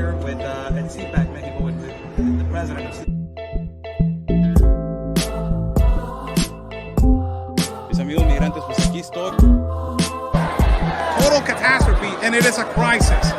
here with at CPAC Mexico with the president of Mis amigos migrantes, pues aquí estoy. Total catastrophe, and it is a crisis.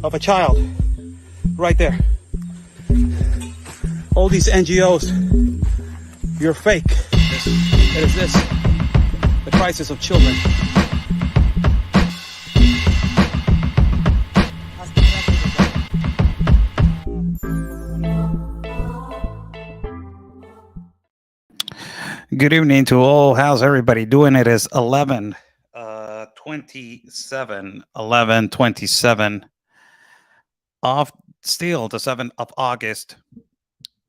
Of a child right there. All these NGOs, you're fake. It is this, the crisis of children. Good evening to all. How's everybody doing? It is 11/27 of still the 7th of August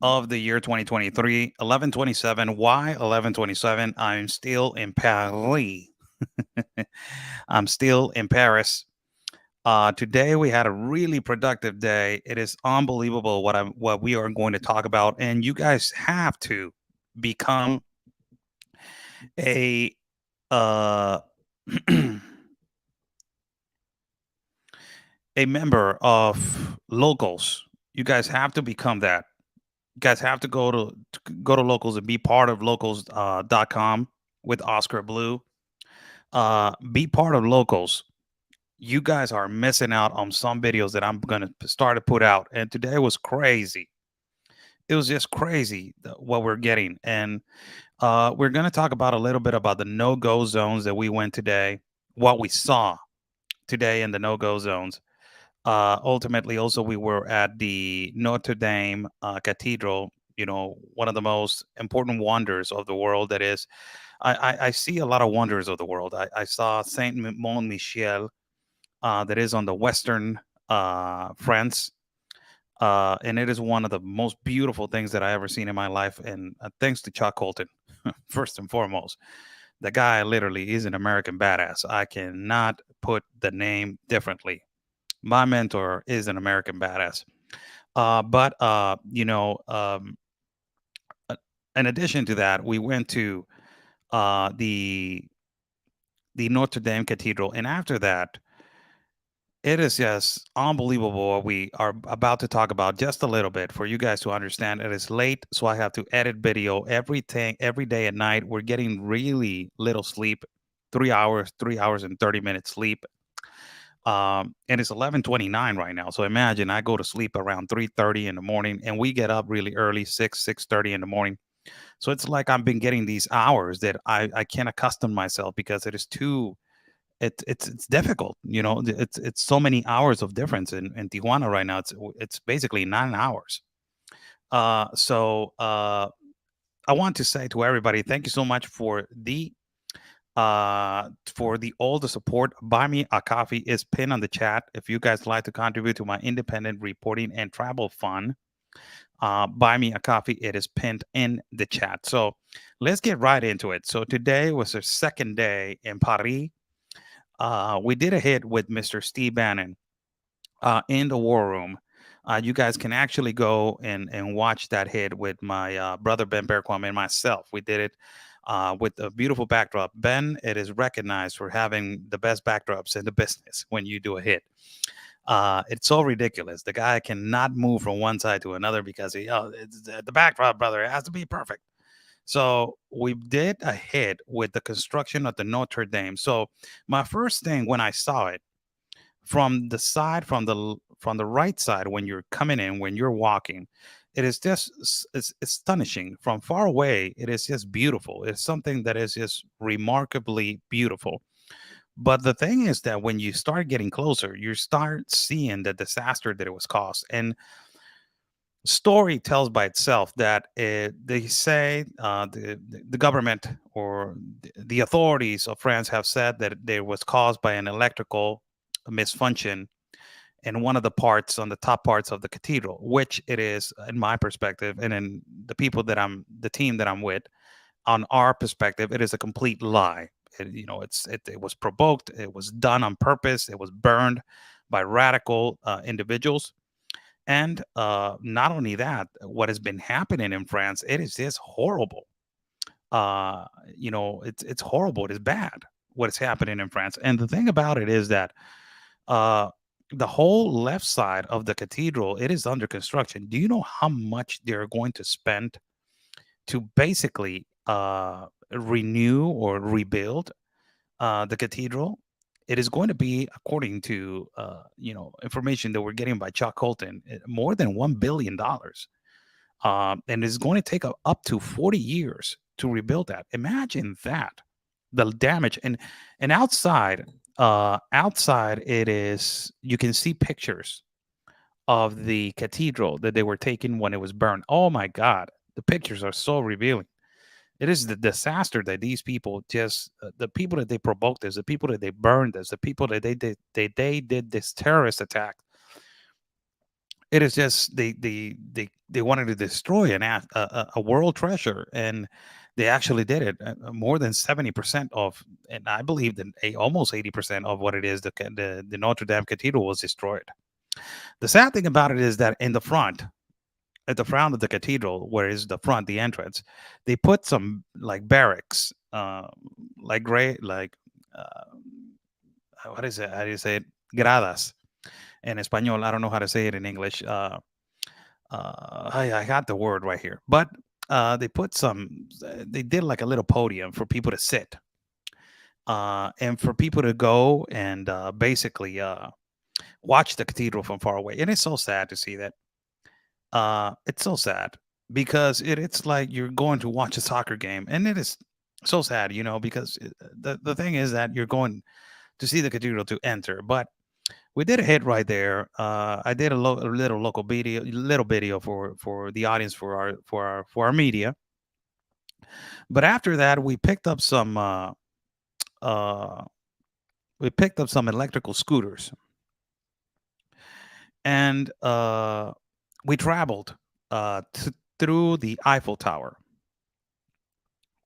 of the year 2023. 11/27. Why 11/27? I'm still in Paris. I'm still in Paris. Today we had a really productive day. It is unbelievable what we are going to talk about, and you guys have to become a a member of Locals. You guys have to become that. You guys have to go to Locals and be part of locals.com with Oscar Blue. Be part of Locals. You guys are missing out on some videos that I'm going to start to put out. And today was crazy. It was just crazy what we're getting. And we're going to talk about a little bit about the no-go zones that we went today, what we saw today in the no-go zones. Ultimately, also, we were at the Notre Dame Cathedral, one of the most important wonders of the world. That is, I see a lot of wonders of the world. I saw Saint Mont Michel, that is on the western France. And it is one of the most beautiful things that I ever seen in my life. And thanks to Chuck Colton, first and foremost. The guy literally is an American badass. I cannot put the name differently. My mentor is an American badass. But in addition to that, we went to the Notre Dame Cathedral. And after that, it is just unbelievable what we are about to talk about just a little bit for you guys to understand. It is late, so I have to edit video every day at night. We're getting really little sleep, 3 hours and 30 minutes sleep. And it's 11:29 right now. So imagine I go to sleep around 3:30 in the morning, and we get up really early, 6:30 in the morning. So it's like I've been getting these hours that I can't accustom myself because it is too. It's difficult, It's so many hours of difference in Tijuana right now. It's basically 9 hours. So I want to say to everybody, thank you so much for all the support. Buy me a coffee is pinned on the chat. If you guys like to contribute to my independent reporting and travel fund, buy me a coffee. It is pinned in the chat. So let's get right into it. So today was our second day in Paris. We did a hit with Mr. Steve Bannon in the War Room. You guys can actually go and watch that hit with my brother Ben Berquam and myself. We did it with a beautiful backdrop. Ben, it is recognized for having the best backdrops in the business when you do a hit. It's so ridiculous. The guy cannot move from one side to another because it's the backdrop, brother. It has to be perfect. So we did a hit with the construction of the Notre Dame. So my first thing when I saw it from the side, from the right side, when you're coming in, when you're walking, it is just it's astonishing. From far away, it is just beautiful. It's something that is just remarkably beautiful. But the thing is that when you start getting closer, you start seeing the disaster that it was caused. And story tells by itself that they say the government or the authorities of France have said that it was caused by an electrical misfunction in one of the parts, on the top parts of the cathedral, which it is, in my perspective, and in the team that I'm with, on our perspective, it is a complete lie. It was provoked. It was done on purpose. It was burned by radical individuals. And not only that, what has been happening in France, it is just horrible. It's horrible. It is bad what is happening in France. And the thing about it is that uh, the whole left side of the cathedral, it is under construction. Do you know how much they're going to spend to basically renew or rebuild the cathedral? It is going to be, according to information that we're getting by Chuck Colton, more than $1 billion, and it's going to take up to 40 years to rebuild that. Imagine that, the damage. And outside it is, you can see pictures of the cathedral that they were taking when it was burned. Oh my God, the pictures are so revealing. It is the disaster that these people just, the people that they provoked this, the people that they burned this, the people that they did this terrorist attack. It is just they wanted to destroy a world treasure, and they actually did it. More than 70% of, and I believe that almost 80% of what it is, the Notre Dame Cathedral was destroyed. The sad thing about it is that in the front, at the front of the cathedral, where is the front, the entrance, they put some like barracks, like gray, like what is it? How do you say it? Gradas in Espanol. I don't know how to say it in English. I got the word right here, but they put they did like a little podium for people to sit, and for people to go and basically watch the cathedral from far away. And it's so sad to see that. It's so sad because it's like you're going to watch a soccer game, and it is so sad, because the thing is that you're going to see the cathedral to enter. But we did a hit right there. I did a little local video for the audience, for our media. But after that, we picked up some electrical scooters, and we traveled through the Eiffel Tower.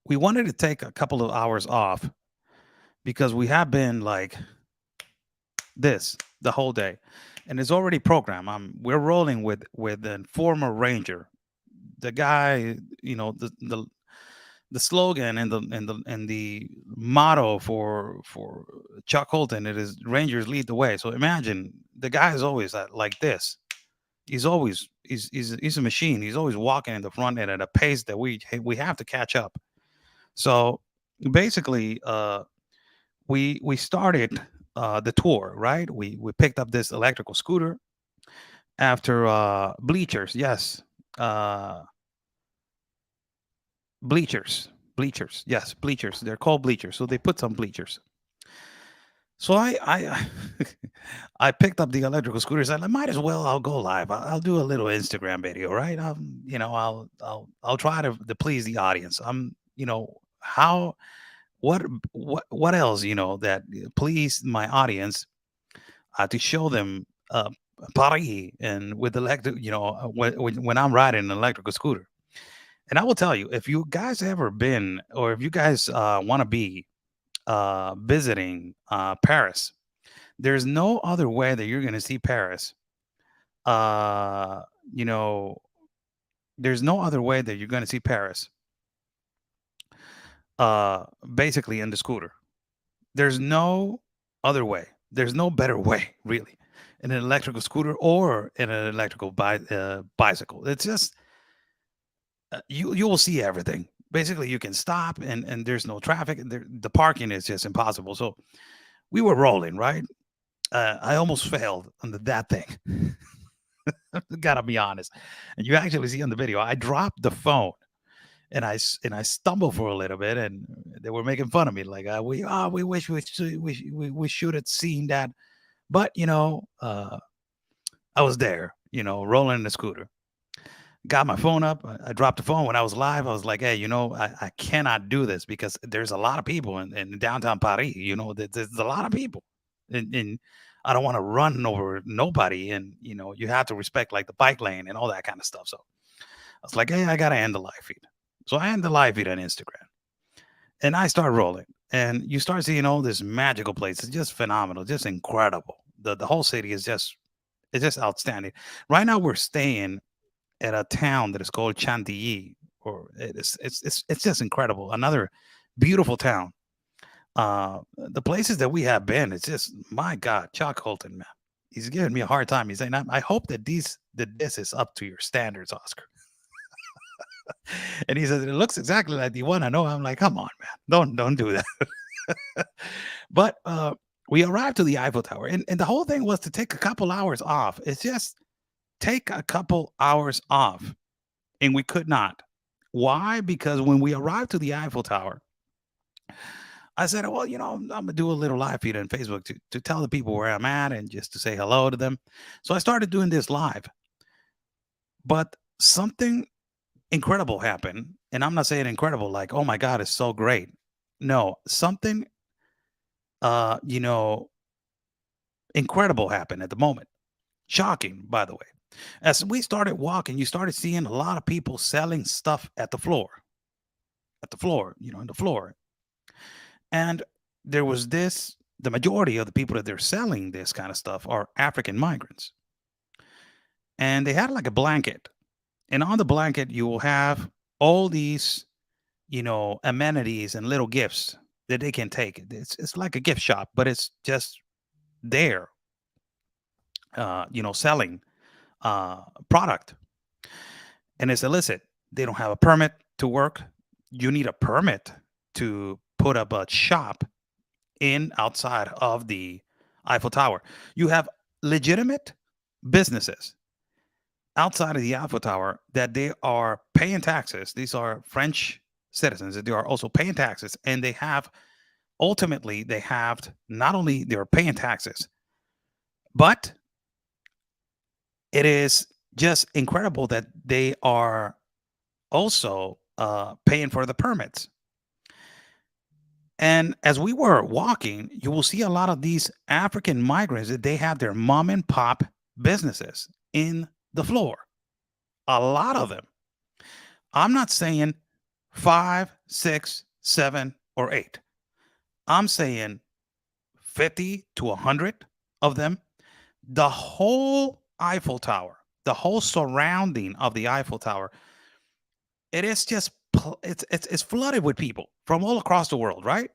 We wanted to take a couple of hours off because we have been like this the whole day, and it's already programmed. We're rolling with a former Ranger. The guy, the slogan and the motto for Chuck Colton, it is Rangers lead the way. So imagine the guy is always like this. He's a machine. He's always walking in the front end at a pace that we have to catch up. So basically, we started the tour, right? We picked up this electrical scooter after bleachers. Yes, bleachers. Yes, bleachers. They're called bleachers. So they put some bleachers. So I I picked up the electrical scooters. I might as well. I'll go live. I'll do a little Instagram video, right? I'll try to please the audience. How what else that please my audience, to show them Paris and with electric, when I'm riding an electrical scooter. And I will tell you, if you guys ever been, or if you guys want to be visiting Paris, there's no other way that you're going to see Paris. Uh, you know, there's no other way that you're going to see Paris. Basically in the scooter. There's no other way. There's no better way, really, in an electrical scooter or in an electrical bicycle. It's just you will see everything. Basically, you can stop, and there's no traffic. The parking is just impossible. So we were rolling, right? I almost failed on that thing. Gotta be honest. And you actually see on the video, I dropped the phone and I stumbled for a little bit, and they were making fun of me, like we wish we should have seen that, but I was there, rolling in the scooter, got my phone up. I dropped the phone when I was live. I was like, hey, I cannot do this because there's a lot of people in downtown Paris. There's a lot of people, and I don't want to run over nobody, and you have to respect like the bike lane and all that kind of stuff. So I was like, hey, I gotta end the live feed. So I end the live feed on Instagram, and I start rolling. and you start seeing all this magical places, just phenomenal, just incredible. The whole city is just it's just outstanding. Right now, we're staying at a town that is called Chantilly, or it's just incredible. Another beautiful town. The places that we have been, it's just my God, Chuck Holton, man. He's giving me a hard time. He's saying, I hope that this is up to your standards, Oscar. And he says, it looks exactly like the one I know. I'm like, come on, man. Don't do that. But we arrived to the Eiffel Tower, and the whole thing was to take a couple hours off. It's just take a couple hours off. And we could not. Why? Because when we arrived to the Eiffel Tower, I said, well, I'm going to do a little live feed on Facebook to tell the people where I'm at and just to say hello to them. So I started doing this live. But something incredible happened. And I'm not saying incredible like, oh my God, it's so great. No, something, incredible happened at the moment. Shocking, by the way. As we started walking, you started seeing a lot of people selling stuff at the floor, in the floor. And there was the majority of the people that they're selling this kind of stuff are African migrants. And they had like a blanket. And on the blanket, you will have all these, amenities and little gifts that they can take. It's like a gift shop, but it's just there, selling product. And it's illicit. They don't have a permit to work. You need a permit to put up a shop outside of the Eiffel Tower. You have legitimate businesses outside of the Eiffel Tower that they are paying taxes. These are French citizens that they are also paying taxes, and they have not only they're paying taxes, but it is just incredible that they are also paying for the permits. And as we were walking, you will see a lot of these African migrants that they have their mom and pop businesses in the floor. A lot of them. I'm not saying 5, 6, 7, or 8. I'm saying 50 to 100 of them. The whole Eiffel Tower, the whole surrounding of the Eiffel Tower, it is just it's flooded with people from all across the world, right?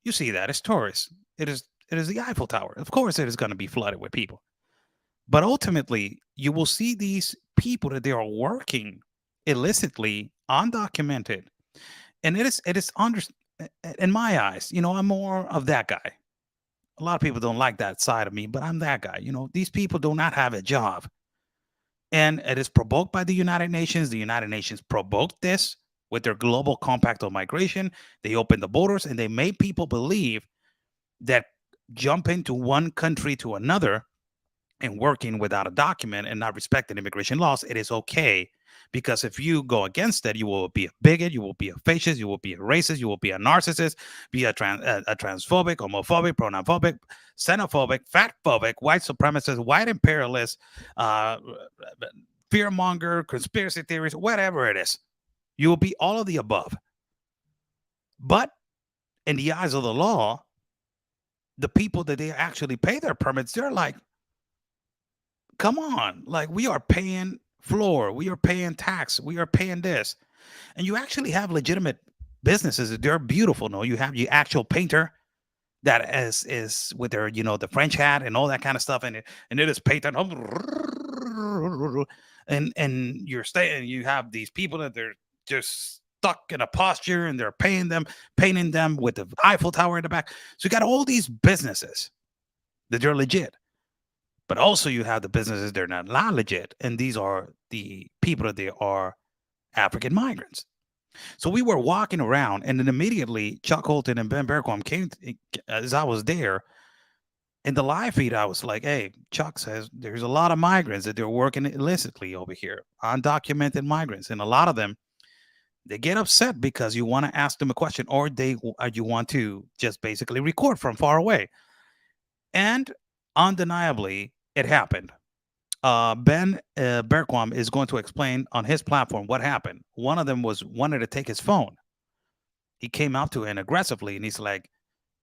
You see that it's tourists. It is the Eiffel Tower. Of course, it is going to be flooded with people. But ultimately, you will see these people that they are working illicitly, undocumented, and it is in my eyes. I'm more of that guy. A lot of people don't like that side of me, but I'm that guy. These people do not have a job. And it is provoked by the United Nations. The United Nations provoked this with their global compact on migration. They opened the borders and they made people believe that jumping to one country to another and working without a document and not respecting immigration laws, it is okay. Because if you go against that, you will be a bigot, you will be a fascist, you will be a racist, you will be a narcissist, be a transphobic, homophobic, pronophobic, xenophobic, fatphobic, white supremacist, white imperialist, fearmonger, conspiracy theories, whatever it is. You will be all of the above. But in the eyes of the law, the people that they actually pay their permits, they're like, come on, like we are paying floor, we are paying tax, we are paying this. And you actually have legitimate businesses. They're beautiful. No, you have your actual painter that is with their, the French hat and all that kind of stuff. And it is painted. And you're staying, you have these people that they're just stuck in a posture and they're painting them with the Eiffel Tower in the back. So you got all these businesses that they're legit. But also you have the businesses they're not legit. And these are the people that they are African migrants. So we were walking around, and then immediately Chuck Holton and Ben Bergquam came as I was there. In the live feed, I was like, hey, Chuck says there's a lot of migrants that they're working illicitly over here, undocumented migrants. And a lot of them, they get upset because you want to ask them a question, or you want to just basically record from far away. And undeniably, it happened. Ben Bergquam is going to explain on his platform what happened. One of them wanted to take his phone. he came up to him aggressively and he's like,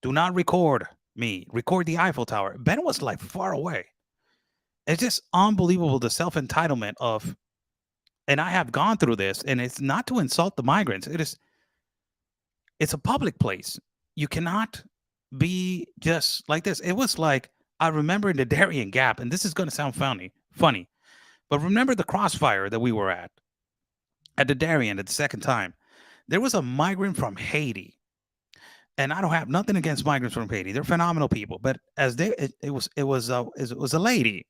do not record me, record the Eiffel Tower. Ben was like far away. It's just unbelievable, the self-entitlement of, and I have gone through this, and it's not to insult the migrants. It's a public place. You cannot be just like this. It was like, I remember in the Darien Gap, and this is going to sound funny, but remember the crossfire that we were at the Darien at the second time. There was a migrant from Haiti, and I don't have nothing against migrants from Haiti. They're phenomenal people, but as it was a lady,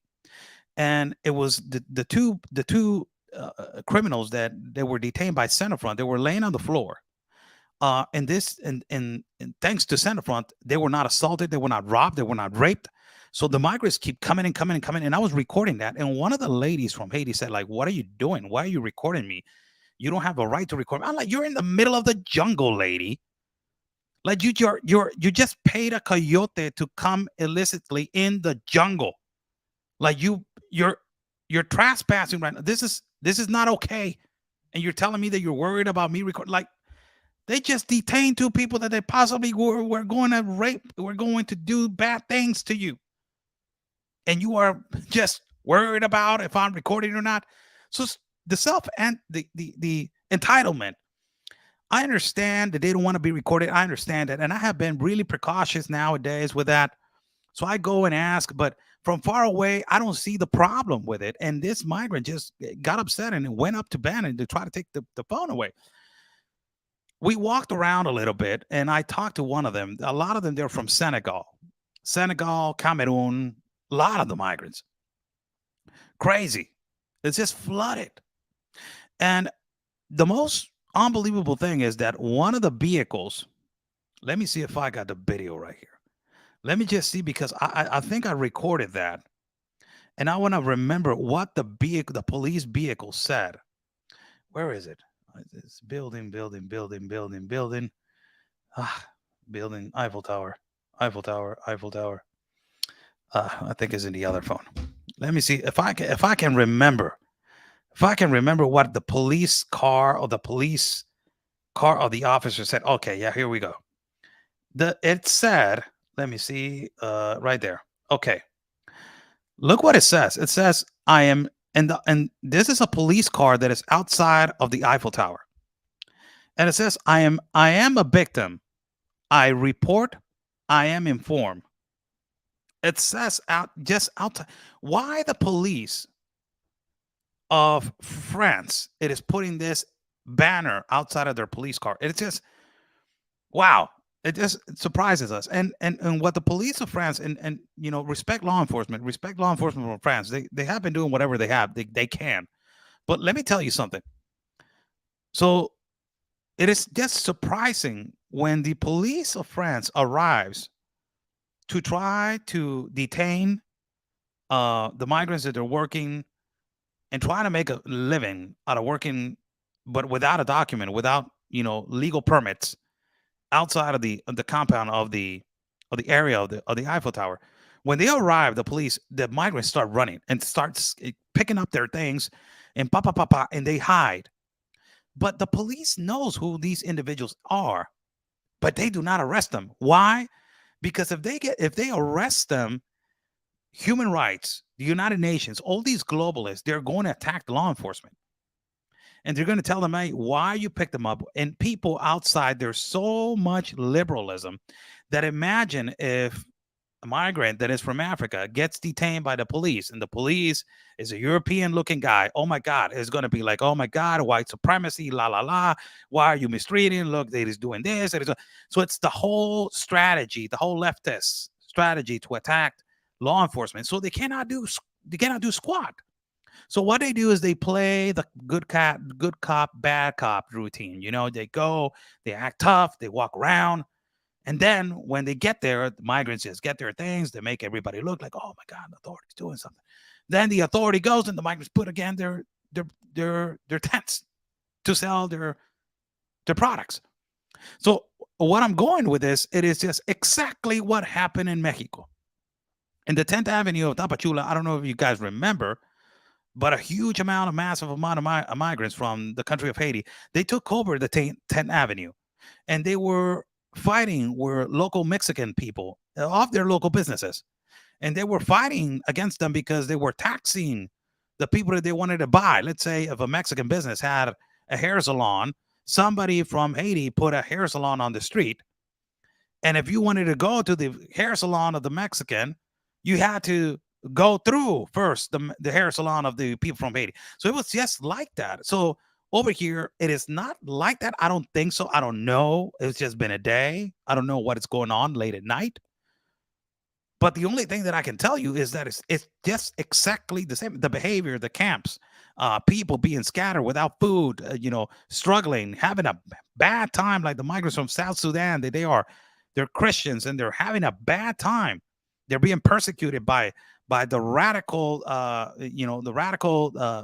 and it was the two criminals that they were detained by Centerfront. They were laying on the floor. And thanks to Centerfront, they were not assaulted, they were not robbed, they were not raped. So the migrants keep coming and coming and coming. And I was recording that. And one of the ladies from Haiti said, like, what are you doing? Why are you recording me? You don't have a right to record me. I'm like, you're in the middle of the jungle, lady. Like you just paid a coyote to come illicitly in the jungle. Like you're trespassing right now. This is not okay. And you're telling me that you're worried about me recording. Like, they just detained two people that they possibly were going to rape, were going to do bad things to you. And you are just worried about if I'm recording or not. So the self and the entitlement. I understand that they don't want to be recorded. I understand that. And I have been really precautious nowadays with that. So I go and ask, but from far away, I don't see the problem with it. And this migrant just got upset and went up to Ben to try to take the phone away. We walked around a little bit and I talked to one of them. A lot of them, they're from Senegal, Cameroon, a lot of the migrants. Crazy. It's just flooded. And the most unbelievable thing is that one of the vehicles, let me see if I got the video right here. Let me just see, because I think I recorded that. And I want to remember what the police vehicle said. Where is it? It's building. Building, Eiffel Tower. I think it's in the other phone. Let me see if I can remember what the police car or the officer said. Okay, yeah, here we go. It said, let me see, right there. Okay, look what it says. It says, I am. And this is a police car that is outside of the Eiffel Tower. And it says, I am a victim. I report, I am informed. It says just outside. Why the police of France, it is putting this banner outside of their police car? It's just, wow. It just surprises us. And what the police of France, and respect law enforcement from France. They have been doing whatever they can. But let me tell you something. So it is just surprising when the police of France arrives to try to detain the migrants that they're working and trying to make a living out of working, but without a document, without legal permits, outside of the compound of the area of the Eiffel Tower. When they arrive, the migrants start running and starts picking up their things and and they hide. But the police knows who these individuals are, but they do not arrest them. Why? Because if they arrest them, human rights, the United Nations, all these globalists, they're going to attack the law enforcement. And they're going to tell them, hey, why you picked them up. And people outside, there's so much liberalism that imagine if a migrant that is from Africa gets detained by the police, and the police is a European looking guy. Oh my God, it's going to be like, oh my God, white supremacy, la, la, la. Why are you mistreating? Look, they is doing this. So it's the whole strategy, the whole leftist strategy to attack law enforcement. So they cannot do squat. So what they do is they play the good cop, bad cop routine. They go, they act tough, they walk around. And then when they get there, the migrants just get their things. They make everybody look like, oh my God, the authority's doing something. Then the authority goes and the migrants put again their tents to sell their products. So what I'm going with this, it is just exactly what happened in Mexico. In the 10th Avenue of Tapachula, I don't know if you guys remember, but a massive amount of migrants from the country of Haiti, they took over the 10th Avenue. and they were fighting were local Mexican people off their local businesses, and they were fighting against them because they were taxing the people that they wanted to buy. Let's say if a Mexican business had a hair salon, somebody from Haiti put a hair salon on the street, and if you wanted to go to the hair salon of the Mexican, you had to go through first the hair salon of the people from Haiti. So it was just like that. So over here, it is not like that. I don't think so. I don't know. It's just been a day. I don't know what is going on late at night. But the only thing that I can tell you is that it's just exactly the same. The behavior, the camps, people being scattered without food, struggling, having a bad time, like the migrants from South Sudan. They're Christians and they're having a bad time. They're being persecuted by the radical,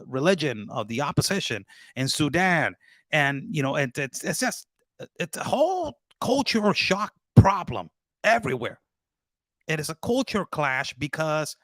religion of the opposition in Sudan, and it's a whole cultural shock problem everywhere. It is a culture clash because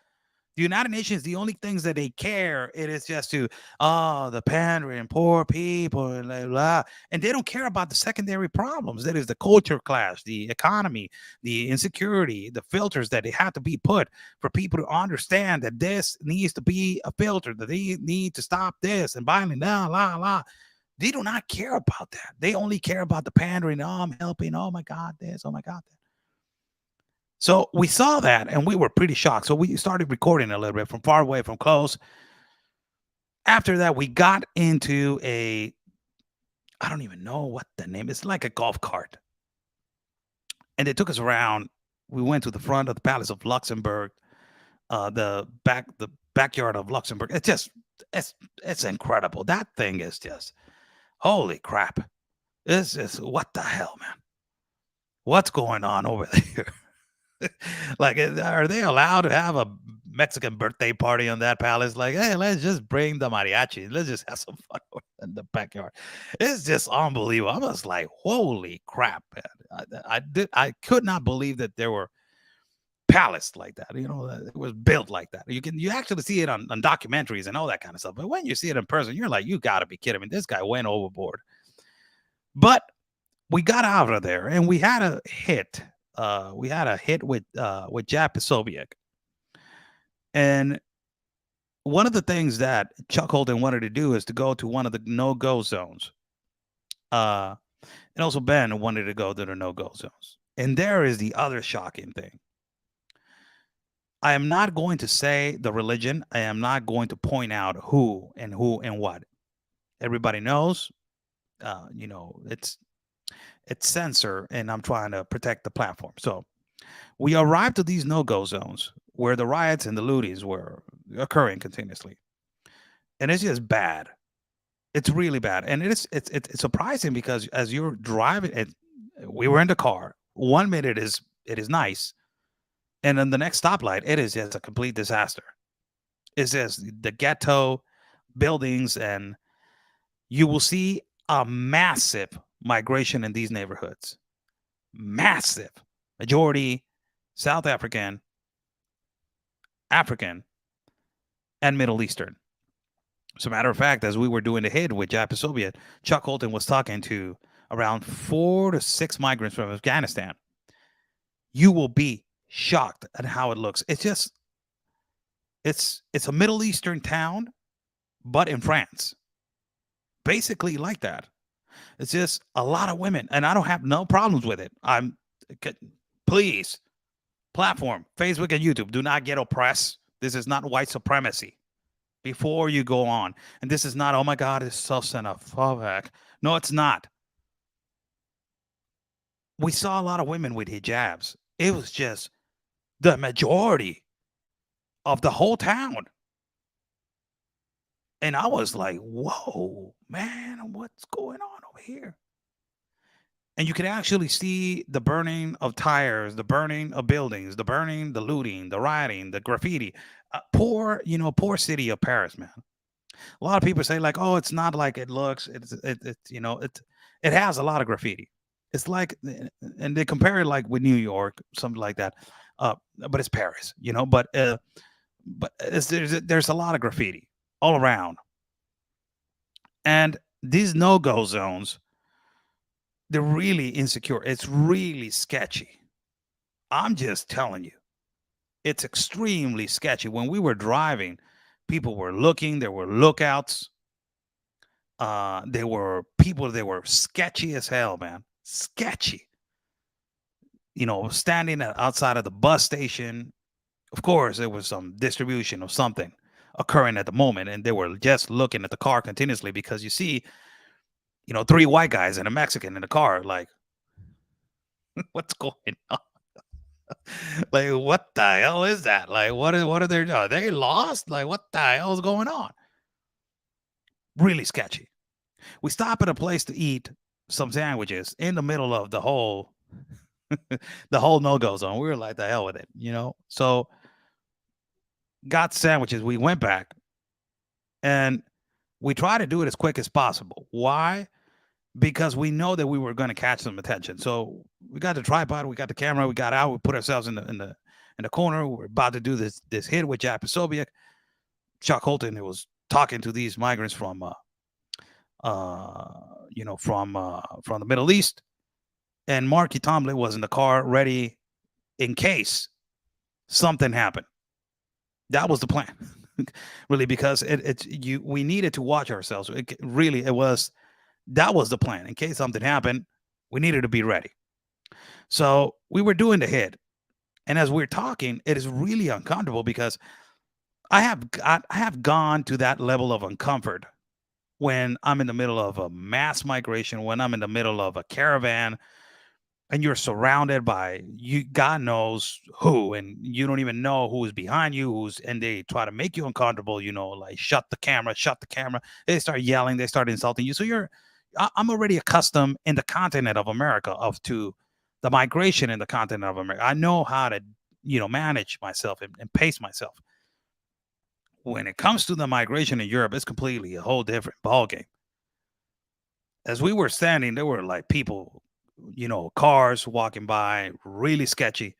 the United Nations, the only things that they care, it is just the pandering, poor people, and blah, blah. And they don't care about the secondary problems. That is the culture clash, the economy, the insecurity, the filters that they have to be put for people to understand that this needs to be a filter, that they need to stop this and violence, la, la, la. They do not care about that. They only care about the pandering. Oh, I'm helping. Oh, my God, this. Oh, my God, that. So we saw that and we were pretty shocked. So we started recording a little bit from far away, from close. After that, we got into I don't even know what the name is, like a golf cart. And they took us around. We went to the front of the Palace of Luxembourg, the backyard of Luxembourg. It's incredible. That thing is just, holy crap. It's just, what the hell, man? What's going on over there? Like, are they allowed to have a Mexican birthday party on that palace? Like, hey, let's just bring the mariachi. Let's just have some fun in the backyard. It's just unbelievable. I was like, holy crap, man. I could not believe that there were palace like that. That it was built like that. You actually see it on documentaries and all that kind of stuff. But when you see it in person, you're like, you got to be kidding me. This guy went overboard. But we got out of there and we had a hit. We had a hit with Jack Posobiec. And one of the things that Chuck Holden wanted to do is to go to one of the no-go zones. And also Ben wanted to go to the no-go zones. And there is the other shocking thing. I am not going to say the religion. I am not going to point out who and what. Everybody knows, it's censor, and I'm trying to protect the platform. So we arrived to these no-go zones where the riots and the lootings were occurring continuously. And it's just bad. It's really bad. And it's surprising because as you're driving, we were in the car. 1 minute it is nice. And then the next stoplight, it is just a complete disaster. It's just the ghetto buildings, and you will see a massive migration in these neighborhoods. Massive. Majority South African, and Middle Eastern. As a matter of fact, as we were doing the hit with Jack Posobiec, Chuck Holton was talking to around 4 to 6 migrants from Afghanistan. You will be shocked at how it looks. It's a Middle Eastern town, but in France. Basically like that. It's just a lot of women, and I don't have no problems with it. Please, platform, Facebook and YouTube, do not get oppressed. This is not white supremacy. Before you go on, and this is not, oh my God, it's so xenophobic. No, it's not. We saw a lot of women with hijabs. It was just the majority of the whole town. And I was like, whoa, man, what's going on over here? And you can actually see the burning of tires, the burning of buildings, the looting, the rioting, the graffiti. Poor city of Paris, man. A lot of people say like, oh, it's not like it looks. It has a lot of graffiti. It's like, and they compare it like with New York, something like that. But it's Paris, But there's a lot of graffiti all around. And these no-go zones They're really insecure. It's really sketchy. I'm just telling you, it's extremely sketchy. When we were driving, people were looking, there were lookouts. There were people, they were sketchy as hell, man. Sketchy. Standing outside of the bus station. Of course, there was some distribution of something occurring at the moment, and they were just looking at the car continuously because you see, three white guys and a Mexican in the car, like, what's going on? Like, what the hell is that? Like, what are they? Are they lost? Like, what the hell is going on? Really sketchy. We stop at a place to eat some sandwiches in the middle of the whole the whole no-go zone. We were like, the hell with it, So got sandwiches. We went back and we try to do it as quick as possible. Why? Because we know that we were going to catch some attention. So we got the tripod, we got the camera, we got out, we put ourselves in the corner. We're about to do this hit with Jack Posobiec. Chuck Holton was talking to these migrants from from the Middle East, and Marky Tomlin was in the car ready in case something happened. That was the plan, really, because we needed to watch ourselves. That was the plan. In case something happened, we needed to be ready. So we were doing the hit, and as we're talking, it is really uncomfortable because I have gone to that level of uncomfort when I'm in the middle of a mass migration, when I'm in the middle of a caravan, and you're surrounded by God knows who, and you don't even know who is behind you, and they try to make you uncomfortable, like shut the camera. They start yelling, they start insulting you. So I'm already accustomed in the continent of America to the migration in the continent of America. I know how to, manage myself and pace myself. When it comes to the migration in Europe, it's completely a whole different ballgame. As we were standing, there were like people, cars walking by, really sketchy.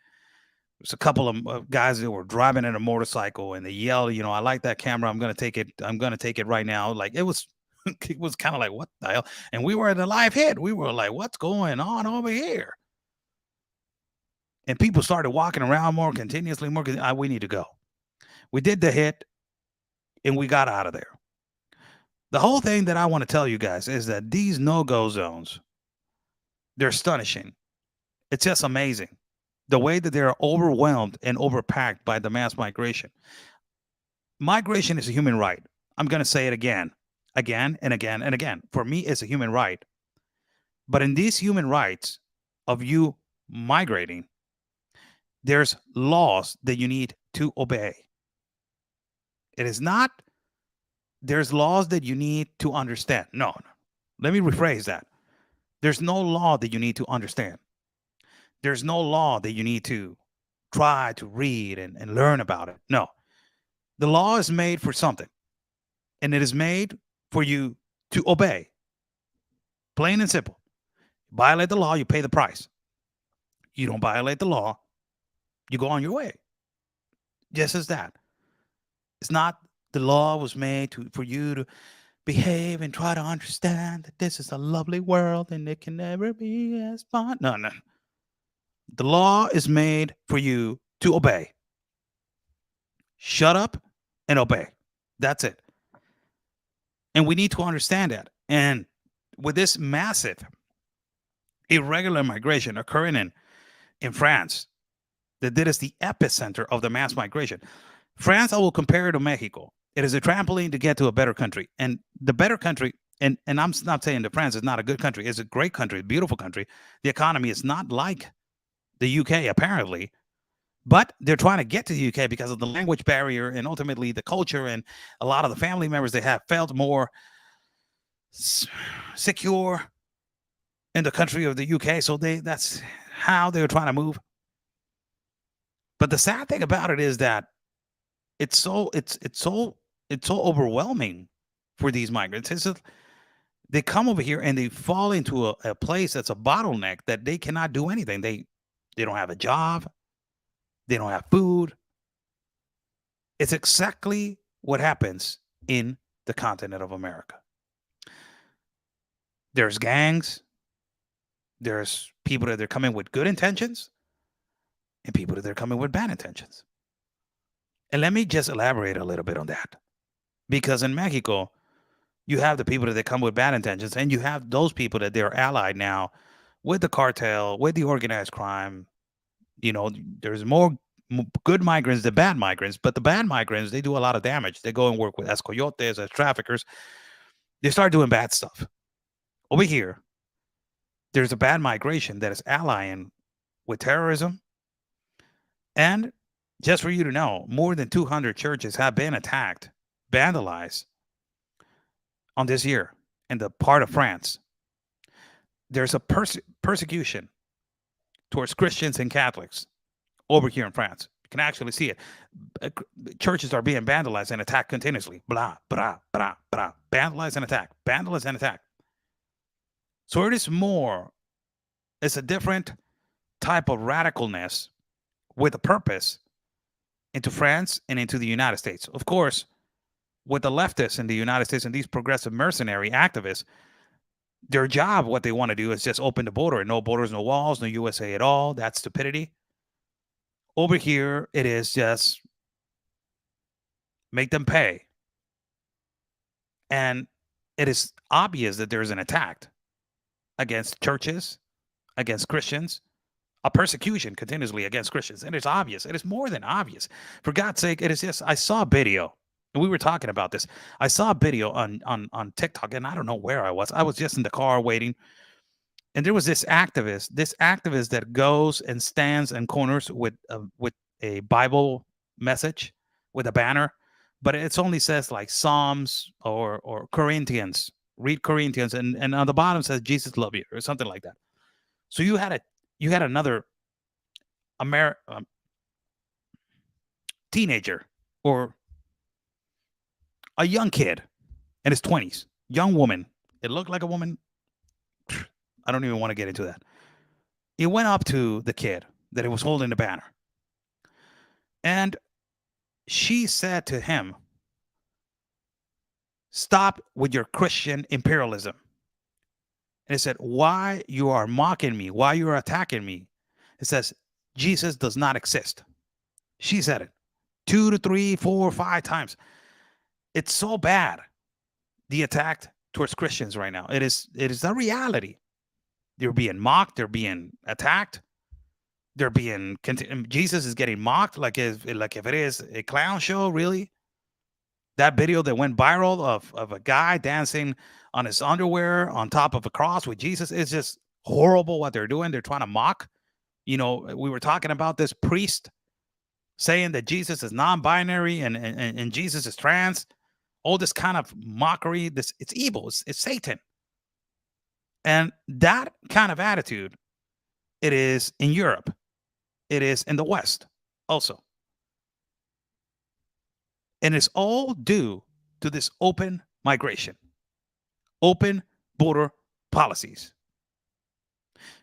There's a couple of guys that were driving in a motorcycle, and they yelled, I like that camera. I'm going to take it. I'm going to take it right now. Like, it was kind of like, what the hell? And we were at a live hit. We were like, what's going on over here? And people started walking around more continuously. We need to go. We did the hit, and we got out of there. The whole thing that I want to tell you guys is that these no-go zones, they're astonishing. It's just amazing. The way that they're overwhelmed and overpacked by the mass migration. Migration is a human right. I'm going to say it again and again and again. For me, it's a human right. But in these human rights of you migrating, there's laws that you need to obey. It is not, there's laws that you need to understand. No. Let me rephrase that. There's no law that you need to understand. There's no law that you need to try to read and learn about it. No. The law is made for something, and it is made for you to obey. Plain and simple. Violate the law, you pay the price. You don't violate the law, you go on your way. Just as that. It's not the law was made for you to behave and try to understand that this is a lovely world and it can never be as fun. No. The law is made for you to obey. Shut up and obey. That's it. And we need to understand that. And with this massive irregular migration occurring in France, that is the epicenter of the mass migration. France, I will compare it to Mexico. It is a trampoline to get to a better country. And the better country, and I'm not saying that France is not a good country. It's a great country, a beautiful country. The economy is not like the UK, apparently. But they're trying to get to the UK because of the language barrier and ultimately the culture, and a lot of the family members they have felt more secure in the country of the UK. So that's how they're trying to move. But the sad thing about it is that it's so overwhelming for these migrants. They come over here and they fall into a place that's a bottleneck that they cannot do anything. They don't have a job. They don't have food. It's exactly what happens in the continent of America. There's gangs. There's people that they're coming with good intentions and people that they're coming with bad intentions. And let me just elaborate a little bit on that. Because in Mexico, you have the people that they come with bad intentions, and you have those people that they're allied now with the cartel, with the organized crime. There's more good migrants than bad migrants, but the bad migrants, they do a lot of damage. They go and work with as coyotes, as traffickers. They start doing bad stuff. Over here, there's a bad migration that is allying with terrorism. And just for you to know, more than 200 churches have been attacked, vandalized on this year in the part of France. There's a persecution towards Christians and Catholics over here in France. You can actually see it. Churches are being vandalized and attacked continuously. Blah, blah, blah, blah. Vandalized and attacked. Vandalized and attacked. So it is more, it's a different type of radicalness with a purpose into France and into the United States. Of course, with the leftists in the United States and these progressive mercenary activists, their job, what they want to do is just open the border. No borders, no walls, no USA at all. That's stupidity. Over here, it is just make them pay. And it is obvious that there is an attack against churches, against Christians, a persecution continuously against Christians. And it's obvious. It is more than obvious. For God's sake, it is just, I saw a video, and we were talking about this. I saw a video on TikTok, and I don't know where I was. I was just in the car waiting. And there was this activist that goes and stands in corners with a Bible message, with a banner, but it only says like Psalms or Corinthians. Read Corinthians, and on the bottom says Jesus love you or something like that. So you had another teenager or a young kid in his 20s, young woman. It looked like a woman. I don't even want to get into that. He went up to the kid that he was holding the banner. And she said to him, "Stop with your Christian imperialism." And he said, "Why you are mocking me? Why you are attacking me?" It says, "Jesus does not exist." She said it 2 to 3, 4, 5 times. It's so bad, the attack towards Christians right now. It is a reality. They're being mocked. They're being attacked. Jesus is getting mocked like if it is a clown show, really. That video that went viral of a guy dancing on his underwear on top of a cross with Jesus is just horrible what they're doing. They're trying to mock. We were talking about this priest saying that Jesus is non-binary and Jesus is trans. All this kind of mockery. It's evil. It's Satan. And that kind of attitude, it is in Europe. It is in the West also. And it's all due to this open migration, open border policies.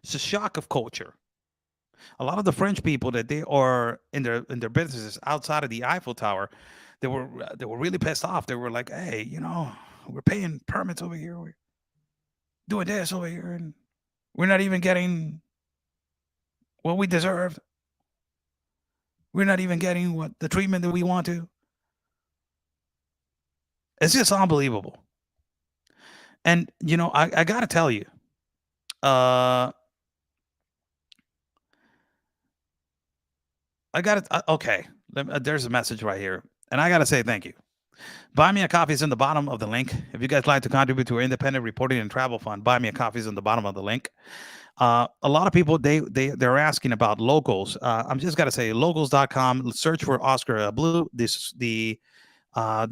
It's a shock of culture. A lot of the French people that they are in their businesses outside of the Eiffel Tower, they were really pissed off. They were like, "Hey, we're paying permits over here. We're doing this over here, and we're not even getting what we deserve. We're not even getting what the treatment that we want to." It's just unbelievable. And I gotta tell you, okay. There's a message right here, and I gotta say thank you. Buy Me a Coffee is in the bottom of the link. If you guys like to contribute to our independent reporting and travel fund, Buy Me a Coffee is in the bottom of the link. A lot of people they're asking about locals. I'm just gotta say locals.com. Search for Oscar Blue. The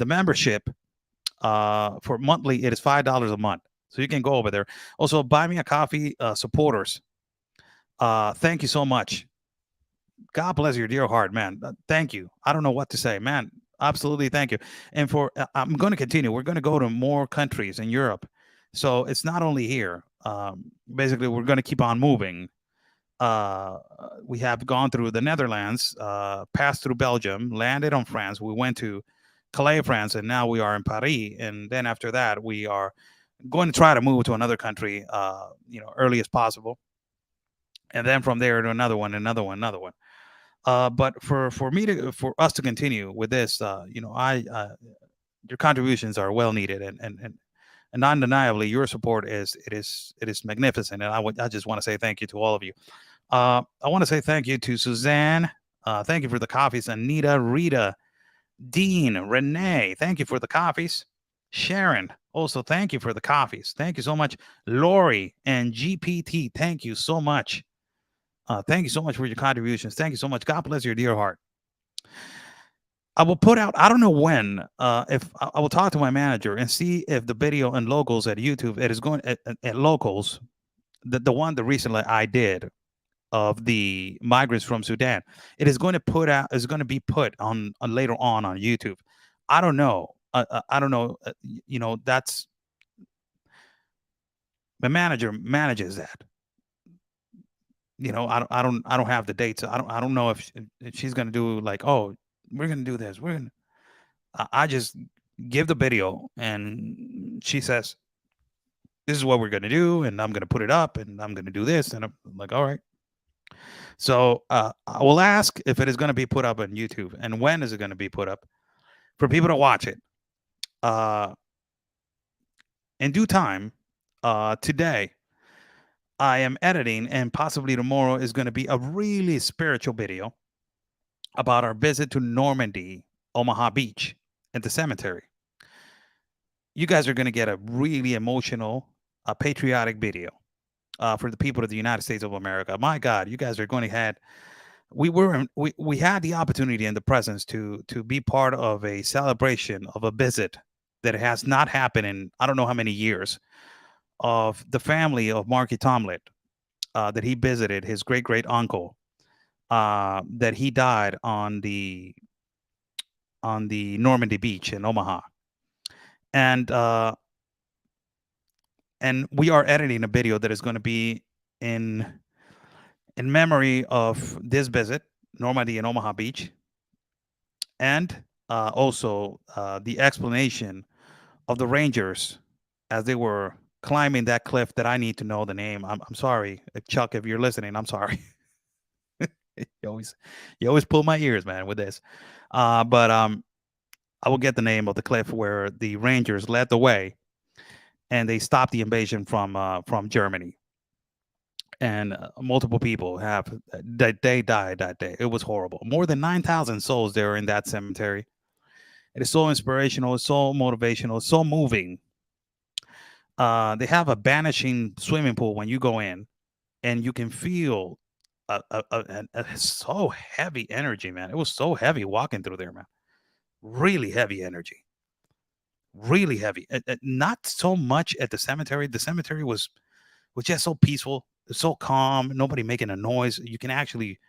membership for monthly, it is $5 a month, so you can go over there. Also, Buy Me a Coffee supporters. Thank you so much. God bless your dear heart, man. Thank you. I don't know what to say, man. Absolutely, thank you. And I'm going to continue. We're going to go to more countries in Europe, so it's not only here. Basically, we're going to keep on moving. We have gone through the Netherlands, passed through Belgium, landed on France. We went to Calais, France, and now we are in Paris. And then after that, we are going to try to move to another country, early as possible. and then from there to another one, another one. But for us to continue with this, your contributions are well needed, and undeniably your support is magnificent, and I just want to say thank you to all of you. I want to say thank you to Suzanne. Thank you for the coffees. Anita, Rita, Dean, Renee, thank you for the coffees. Sharon, also thank you for the coffees. Thank you so much. Lori and GPT, thank you so much. Thank you so much for your contributions. Thank you so much. God bless your dear heart. I will put out, I don't know when, if I will talk to my manager and see if the video and locals at YouTube, it is going at locals, the one that recently I did of the migrants from Sudan, it is going to put out, is going to be put on later on YouTube. I don't know. I don't know. That's my manager manages that. I don't have the dates. I don't know if she's going to do like, oh, we're going to do this. I just give the video and she says, this is what we're going to do. And I'm going to put it up and I'm going to do this. And I'm like, all right. So I will ask if it is going to be put up on YouTube and when is it going to be put up for people to watch it. In due time, today, I am editing, and possibly tomorrow is going to be a really spiritual video about our visit to Normandy, Omaha Beach, at the cemetery. You guys are going to get a really emotional, patriotic video for the people of the United States of America. My God, you guys are going to have. We had the opportunity and the presence to be part of a celebration of a visit that has not happened in I don't know how many years, of the family of Marky Tomlin, that he visited his great uncle, that he died on the Normandy Beach in Omaha, and we are editing a video that is going to be in memory of this visit, Normandy and Omaha Beach, and also the explanation of the Rangers as they were climbing that cliff that I need to know the name. I'm sorry, Chuck, if you're listening, I'm sorry. you always pull my ears, man, with this. But I will get the name of the cliff where the Rangers led the way and they stopped the invasion from Germany. And multiple people they died that day. It was horrible. More than 9,000 souls there in that cemetery. It is so inspirational. It's so motivational. It's so moving. They have a banishing swimming pool when you go in, and you can feel a so heavy energy, man. It was so heavy walking through there, man. Really heavy energy. Really heavy. Not so much at the cemetery. The cemetery was just so peaceful, so calm. Nobody making a noise. You can actually,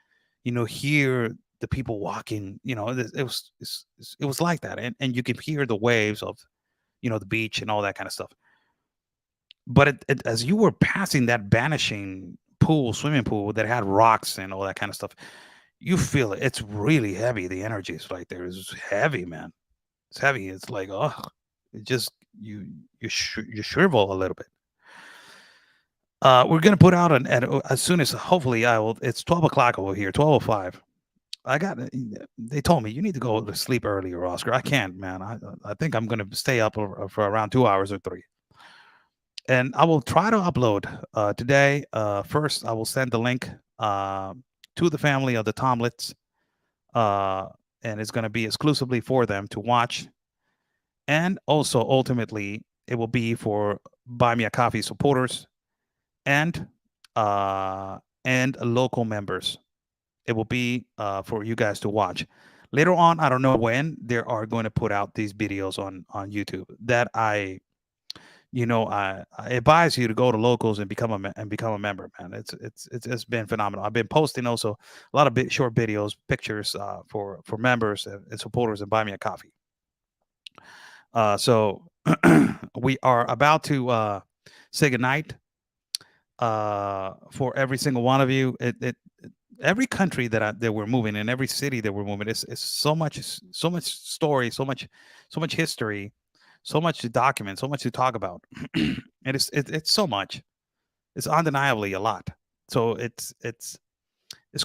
hear the people walking. It was like that, and you can hear the waves of, the beach and all that kind of stuff. But as you were passing that banishing swimming pool that had rocks and all that kind of stuff, you feel it. It's really heavy. The energy is right there. It's heavy, man. It's heavy. It's like, oh, it just you shrivel a little bit. We're gonna put out as soon as hopefully I will. It's 12 o'clock over here. 12:05. They told me you need to go to sleep earlier, Oscar. I can't, man. I think I'm gonna stay up for around 2 hours or 3. And I will try to upload today. First, I will send the link to the family of the Tomlins, and it's going to be exclusively for them to watch. And also, ultimately, it will be for Buy Me a Coffee supporters and local members. It will be for you guys to watch. Later on, I don't know when they are going to put out these videos on YouTube. That I advise you to go to locals and become a member, man. It's been phenomenal. I've been posting also a lot of short videos, pictures for members and supporters and Buy Me a Coffee. So we are about to say goodnight for every single one of you. Every country that we're moving in, every city that we're moving, it's so much story, so much history. So much to document, so much to talk about. It's so much. It's undeniably a lot. So it's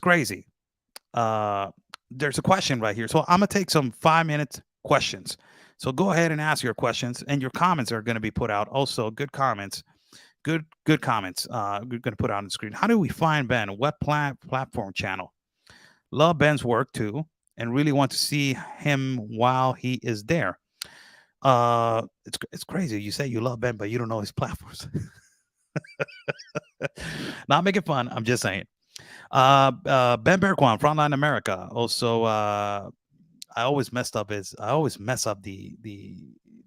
crazy. There's a question right here. So I'm gonna take some 5 minute questions. So go ahead and ask your questions, and your comments are gonna be put out. Also, good comments, good comments. We're gonna put out on the screen. How do we find Ben? What platform channel? Love Ben's work too, and really want to see him while he is there. It's crazy. You say you love Ben, but you don't know his platforms. Not making fun. I'm just saying. Ben Berquan, Frontline America. Also, I always mess up the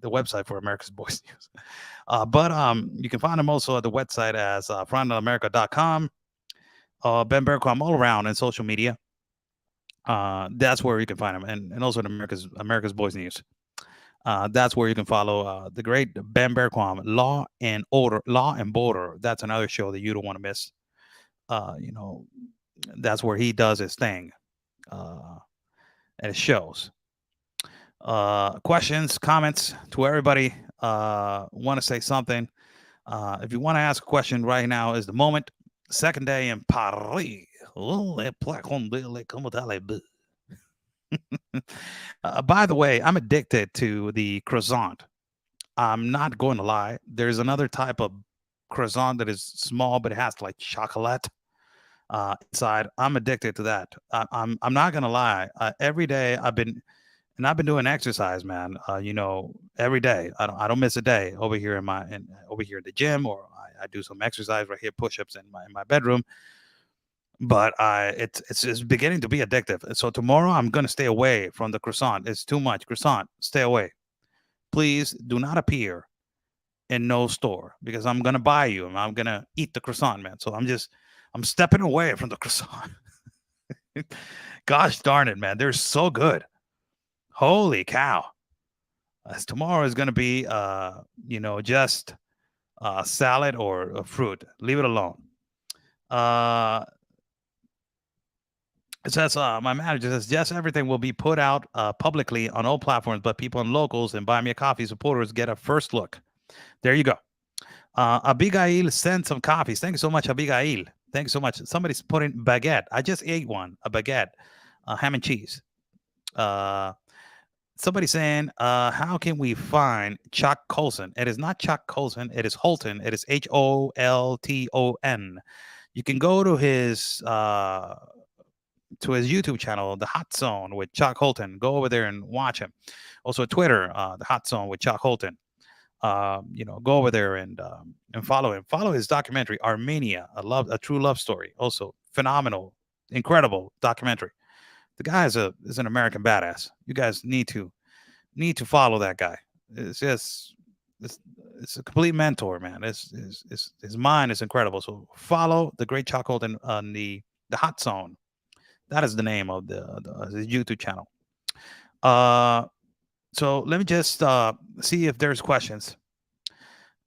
website for America's Boys News. But you can find him also at the website as frontlineamerica.com. Ben Berquan all around in social media. That's where you can find him, and also in America's Boys News. That's where you can follow the great Ben Berquam, Law and Border. That's another show that you don't want to miss. That's where he does his thing, and it shows. Questions, comments to everybody. Want to say something? If you want to ask a question right now, is the moment. Second day in Paris. By the way, I'm addicted to the croissant. I'm not going to lie. There's another type of croissant that is small, but it has like chocolate inside. I'm addicted to that. I'm not gonna lie. Every day I've been doing exercise, man. Every day. I don't miss a day over here over here at the gym, or I do some exercise right here, push-ups in my bedroom. But it's beginning to be addictive. And so tomorrow I'm gonna stay away from the croissant. It's too much croissant. Stay away. Please do not appear in no store, because I'm gonna buy you and I'm gonna eat the croissant, man. So I'm stepping away from the croissant. Gosh darn it, man. They're so good. Holy cow. As tomorrow is gonna be just salad or a fruit. Leave it alone. It says, my manager says, yes, everything will be put out publicly on all platforms, but people and locals and Buy Me a Coffee supporters get a first look. There you go. Abigail sent some coffees. Thank you so much, Abigail. Thank you so much. Somebody's putting baguette. I just ate one, a baguette, ham and cheese. Somebody saying, how can we find Chuck Colson? It is not Chuck Colson. It is Holton. It is Holton. You can go to his YouTube channel, The Hot Zone with Chuck Holton. Go over there and watch him. Also Twitter, The Hot Zone with Chuck Holton. Go over there and follow him. Follow his documentary, Armenia, a true love story. Also phenomenal, incredible documentary. The guy is an American badass. You guys need to follow that guy. It's a complete mentor, man. His mind is incredible. So follow the great Chuck Holton on the Hot Zone. That is the name of the YouTube channel. So let me just see if there's questions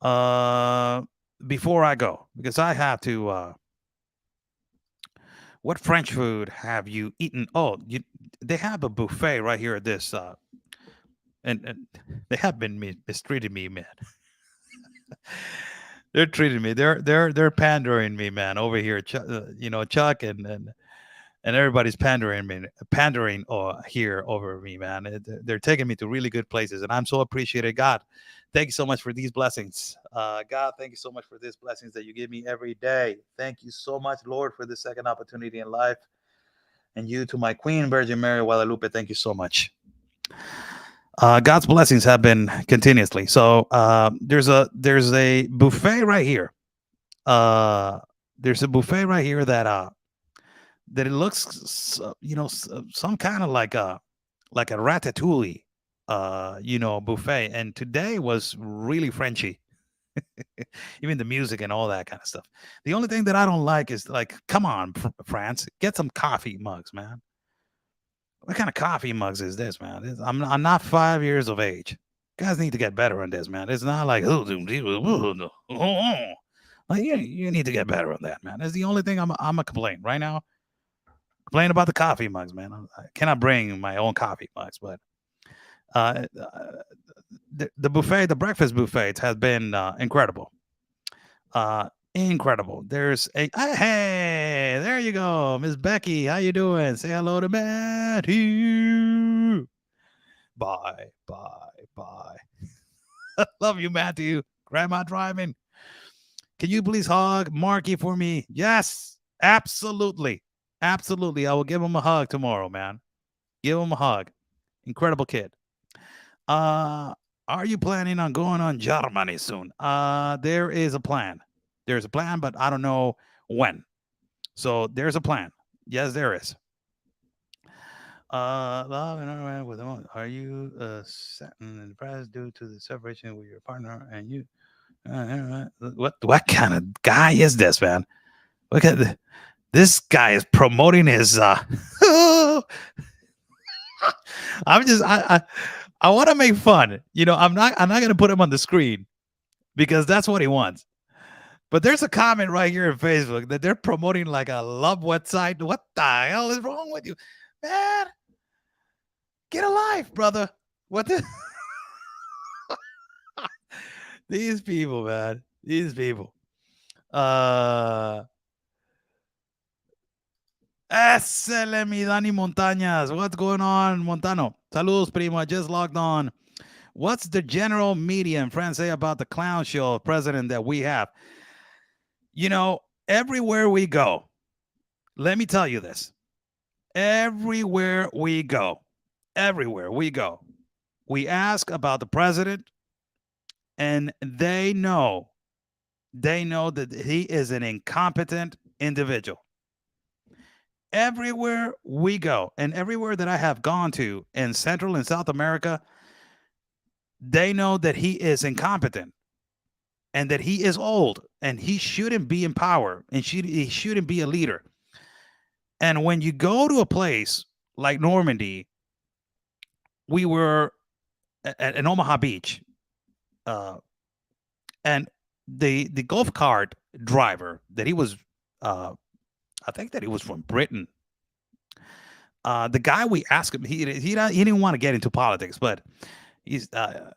before I go, because I have to. What French food have you eaten? Oh, they have a buffet right here at this, and they have been mistreating me, man. They're treating me. They're pandering me, man. Over here, Chuck and everybody's pandering here over me, man. They're taking me to really good places, and I'm so appreciated. God, thank you so much for these blessings. God, thank you so much for these blessings that you give me every day. Thank you so much, Lord, for this second opportunity in life. And you, to my Queen Virgin Mary Guadalupe, thank you so much. God's blessings have been continuously. So there's a buffet right here. There's a buffet right here that it looks, some kind of like a ratatouille, buffet. And today was really Frenchy. Even the music and all that kind of stuff. The only thing that I don't like is, like, come on, France, get some coffee mugs, man. What kind of coffee mugs is this, man? I'm not 5 years of age. You guys need to get better on this, man. It's not like, like, you need to get better on that, man. It's the only thing I'm a complain right now. Complain about the coffee mugs, man. I cannot bring my own coffee mugs, but the buffet, the breakfast buffet, has been incredible. Incredible. There's a hey, there you go, Miss Becky. How you doing? Say hello to Matthew. Bye. Love you, Matthew. Grandma driving. Can you please hug Marky for me? Yes, absolutely. Absolutely. I will give him a hug tomorrow, man. Give him a hug. Incredible kid. Are you planning on going on Germany soon? There is a plan. There's a plan, but I don't know when. So there's a plan. Yes, there is. Love and unrelated with them. Are you saddened and depressed due to the separation with your partner and you? What kind of guy is this, man? Look at this guy is promoting his. I want to make fun. You know, I'm not gonna put him on the screen because that's what he wants. But there's a comment right here in Facebook that they're promoting like a love website. What the hell is wrong with you, man? Get a life, brother. What the? These people, man. These people. Ésele, mi Dani Montañas. What's going on, Montano? Saludos, primo. I just logged on. What's the general media in France say about the clown show president that we have? You know, everywhere we go, let me tell you this. Everywhere we go, we ask about the president, and they know that he is an incompetent individual. Everywhere we go, and everywhere that I have gone to in Central and South America, they know that he is incompetent and that he is old and he shouldn't be in power and he shouldn't be a leader. And when you go to a place like Normandy, we were at Omaha Beach, and the golf cart driver that he was, I think that he was from Britain. The guy, we asked him, he didn't want to get into politics, but I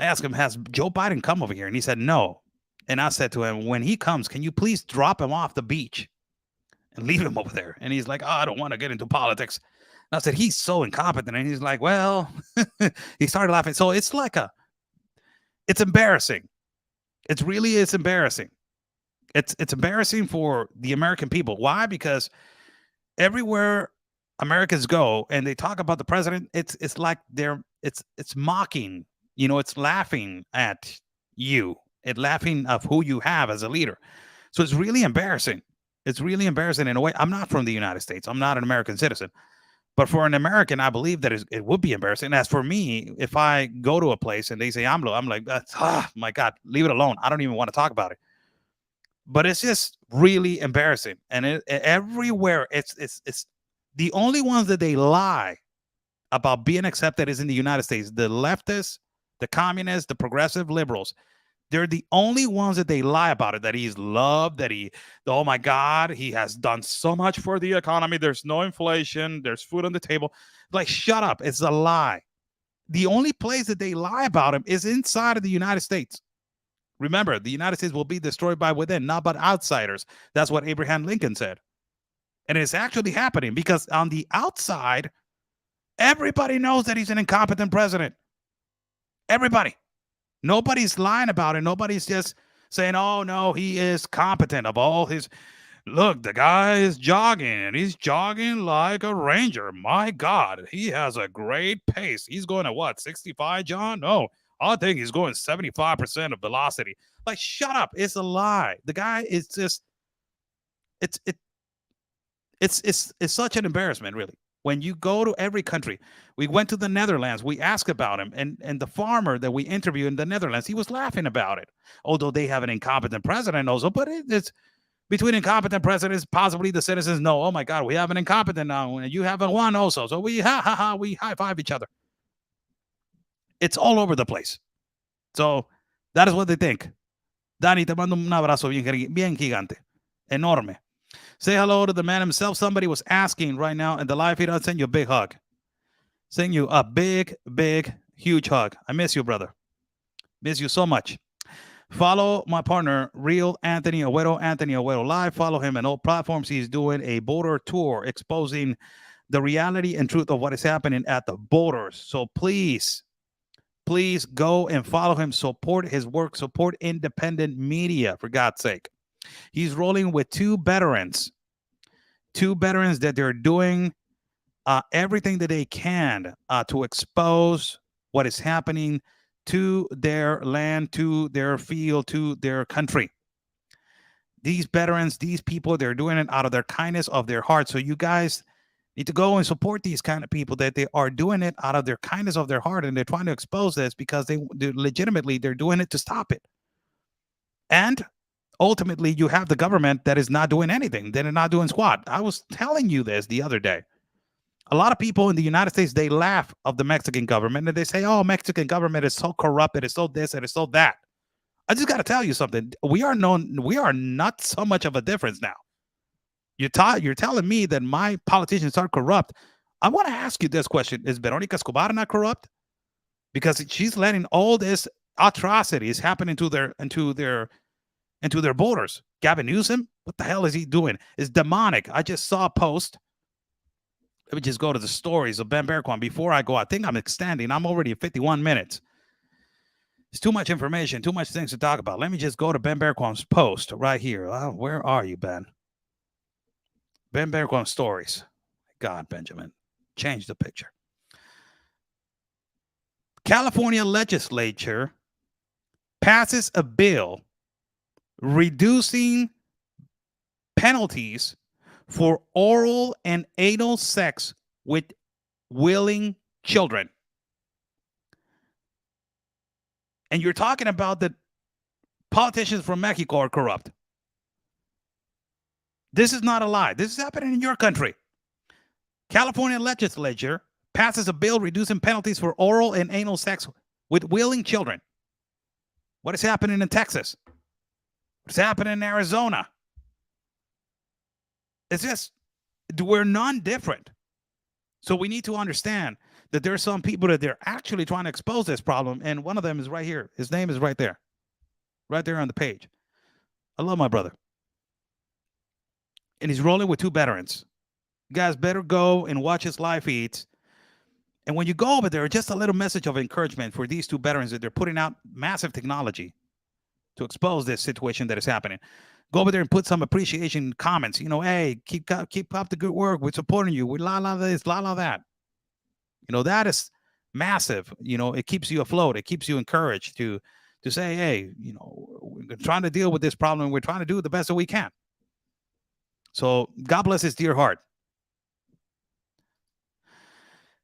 asked him, has Joe Biden come over here? And he said no. And I said to him, when he comes, can you please drop him off the beach and leave him over there? And he's like, oh, I don't want to get into politics. And I said, he's so incompetent. And he's like, well, he started laughing. So it's like it's embarrassing. It's embarrassing. It's embarrassing for the American people. Why? Because everywhere Americans go and they talk about the president, it's like it's mocking. You know, it's laughing at you. It's laughing of who you have as a leader. So it's really embarrassing. It's really embarrassing in a way. I'm not from the United States. I'm not an American citizen. But for an American, I believe that it would be embarrassing. As for me, if I go to a place and they say AMLO, I'm like, my God, leave it alone. I don't even want to talk about it. But it's just really embarrassing. And everywhere, it's the only ones that they lie about being accepted is in the United States. The leftists, the communists, the progressive liberals. They're the only ones that they lie about it, that he's loved, that oh my God, he has done so much for the economy. There's no inflation. There's food on the table. Like, shut up. It's a lie. The only place that they lie about him is inside of the United States. Remember, the United States will be destroyed by within, not by outsiders. That's what Abraham Lincoln said. And it's actually happening because on the outside, everybody knows that he's an incompetent president. Everybody. Nobody's lying about it. Nobody's just saying, oh, no, he is competent of all his. Look, the guy is jogging and he's jogging like a ranger. My God, he has a great pace. He's going to what, 65, John? No, I think he's going 75% of velocity. Like, shut up. It's a lie. The guy is just, it's such an embarrassment, really. When you go to every country, we went to the Netherlands, we asked about him, and the farmer that we interviewed in the Netherlands, he was laughing about it. Although they have an incompetent president also, but it's between incompetent presidents, possibly the citizens know, oh my God, we have an incompetent now, and you have a one also. So we we high five each other. It's all over the place. So that is what they think. Dani, te mando un abrazo bien gigante, enorme. Say hello to the man himself. Somebody was asking right now in the live feed. I'll send you a big hug. Send you a big, huge hug. I miss you, brother. Miss you so much. Follow my partner, Real Anthony Agüero Live. Follow him on all platforms. He's doing a border tour exposing the reality and truth of what is happening at the borders. So please go and follow him. Support his work. Support independent media, for God's sake. He's rolling with two veterans that they're doing everything that they can to expose what is happening to their land, to their field, to their country. These veterans, these people, they're doing it out of their kindness of their heart. So you guys need to go and support these kind of people that they are doing it out of their kindness of their heart, and they're trying to expose this because they're doing it to stop it. And ultimately, you have the government that is not doing anything. They're not doing squat. I was telling you this the other day. A lot of people in the United States, they laugh of the Mexican government and they say, oh, Mexican government is so corrupt, it is so this, it is so that. I just got to tell you something. We are not so much of a difference now. You're telling me that my politicians are corrupt. I want to ask you this question. Is Veronica Escobar not corrupt? Because she's letting all this atrocities happen into their borders. Gavin Newsom, what the hell is he doing? It's demonic. I just saw a post. Let me just go to the stories of Ben Bergquam before I go. I think I'm extending. I'm already at 51 minutes. It's too much information, too much things to talk about. Let me just go to Ben Bergquam's post right here. Where are you, Ben? Ben Bergquam stories. God, Benjamin, change the picture. California legislature passes a bill reducing penalties for oral and anal sex with willing children. And you're talking about that politicians from Mexico are corrupt. This is not a lie. This is happening in your country. California legislature passes a bill reducing penalties for oral and anal sex with willing children. What is happening in Texas? What's happening in Arizona? It's just, we're non-different. So we need to understand that there are some people that they're actually trying to expose this problem. And one of them is right here. His name is right there on the page. I love my brother. And he's rolling with two veterans. You guys better go and watch his live feeds. And when you go over there, just a little message of encouragement for these two veterans that they're putting out massive technology to expose this situation that is happening. Go over there and put some appreciation comments. Hey, keep up the good work. We're supporting you. We la this, la that. That is massive. It keeps you afloat. It keeps you encouraged to say, hey, we're trying to deal with this problem. We're trying to do the best that we can. So God bless his dear heart.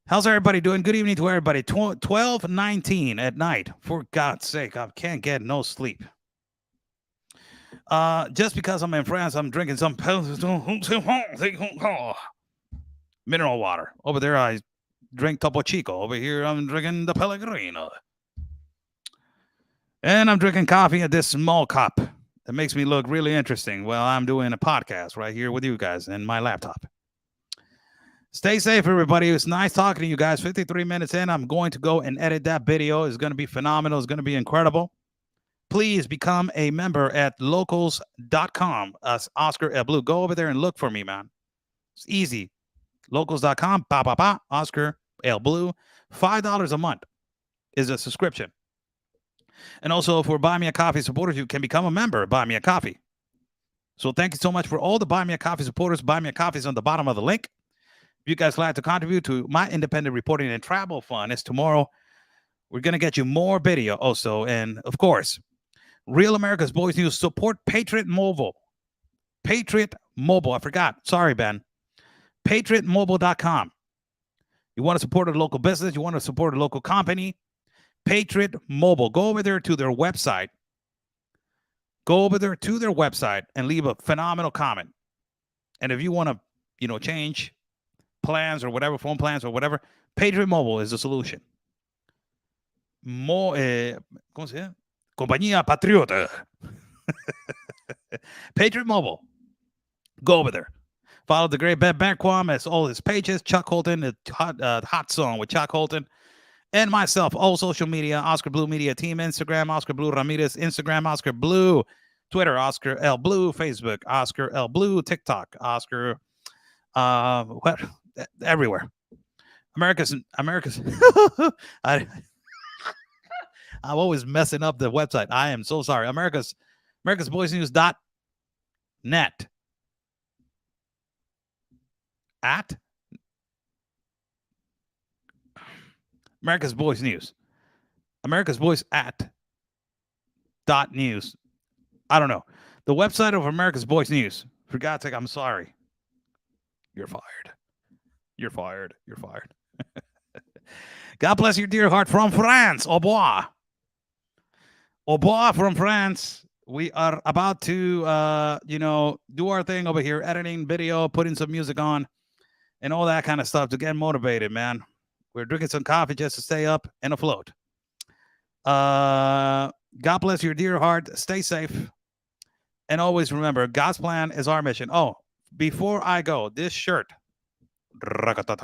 How's everybody doing? Good evening to everybody. 12:19 at night. For God's sake, I can't get no sleep. Just because I'm in France, I'm drinking some mineral water. Over there, I drink Topo Chico. Over here, I'm drinking the Pellegrino. And I'm drinking coffee at this small cup that makes me look really interesting while I'm doing a podcast right here with you guys and my laptop. Stay safe, everybody. It's nice talking to you guys. 53 minutes in, I'm going to go and edit that video. It's going to be phenomenal. It's going to be incredible. Please become a member at locals.com. Oscar El Blue. Go over there and look for me, man. It's easy. Locals.com. Oscar El Blue. $5 a month is a subscription. And also, for Buy Me a Coffee supporters, you can become a member of Buy Me a Coffee. So thank you so much for all the Buy Me a Coffee supporters. Buy Me a Coffee is on the bottom of the link. If you guys like to contribute to my independent reporting and travel fund, it's tomorrow. We're going to get you more video also. And, of course, Real America's Boys News, support Patriot Mobile. Patriot Mobile. I forgot. Sorry, Ben. PatriotMobile.com. You want to support a local business? You want to support a local company? Patriot Mobile. Go over there to their website. And leave a phenomenal comment. And if you want to, change plans or whatever, phone plans or whatever, Patriot Mobile is the solution. ¿Cómo se llama? Compañía Patriota. Patriot Mobile. Go over there. Follow the great Ben Bergquam as all his pages. Chuck Holton, the hot song with Chuck Holton. and myself, all social media, Oscar Blue Media Team, Instagram, Oscar Blue Ramirez, Instagram, Oscar Blue, Twitter, Oscar L Blue, Facebook, Oscar L Blue, TikTok, Oscar, what, everywhere. America's, I'm always messing up the website. I am so sorry. AmericasBoysNews.net. At America's Boys News. America's Boys at .news. I don't know. The website of America's Boys News. For God's sake, I'm sorry. You're fired. You're fired. You're fired. God bless your dear heart from France. Au revoir. Au revoir from France. We are about to, do our thing over here, editing video, putting some music on, and all that kind of stuff to get motivated, man. We're drinking some coffee just to stay up and afloat. God bless your dear heart. Stay safe. And always remember, God's plan is our mission. Oh, before I go, this shirt. Got it.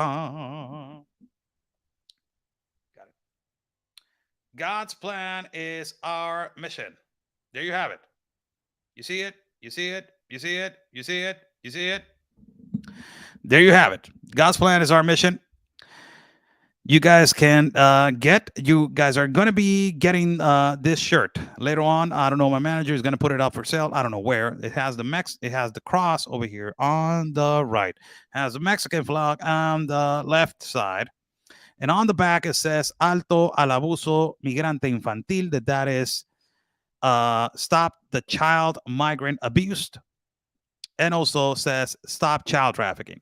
God's plan is our mission. There you have it. You see it? You see it? You see it? You see it? You see it? There you have it. God's plan is our mission. You guys can you guys are going to be getting this shirt later on. I don't know. My manager is going to put it up for sale. I don't know where. It has the cross over here on the right. It has the Mexican flag on the left side. And on the back, it says Alto al abuso migrante infantil. That is stop the child migrant abuse. And also says stop child trafficking.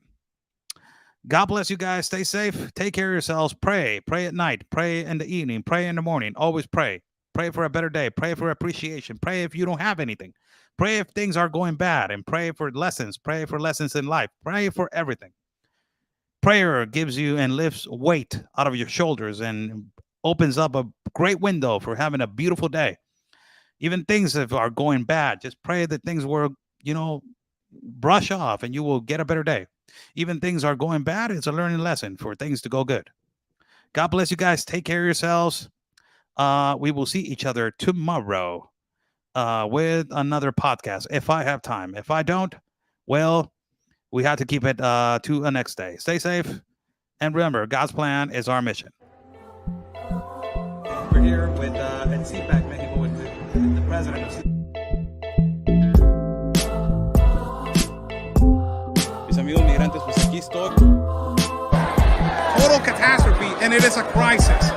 God bless you guys. Stay safe. Take care of yourselves. Pray. Pray at night. Pray in the evening. Pray in the morning. Always pray. Pray for a better day. Pray for appreciation. Pray if you don't have anything. Pray if things are going bad. And pray for lessons. Pray for lessons in life. Pray for everything. Prayer gives you and lifts weight out of your shoulders and opens up a great window for having a beautiful day. Even things that are going bad, just pray that things will, brush off and you will get a better day. Even things are going bad, it's a learning lesson for things to go good. God bless you guys. Take care of yourselves. We will see each other tomorrow with another podcast if I have time. If I don't, well, we have to keep it to the next day. Stay safe. And remember, God's plan is our mission. We're here with at CPAC Mexico with the president of CPAC. Mis amigos migrantes, pues aquí estoy. Total catastrophe, and it is a crisis.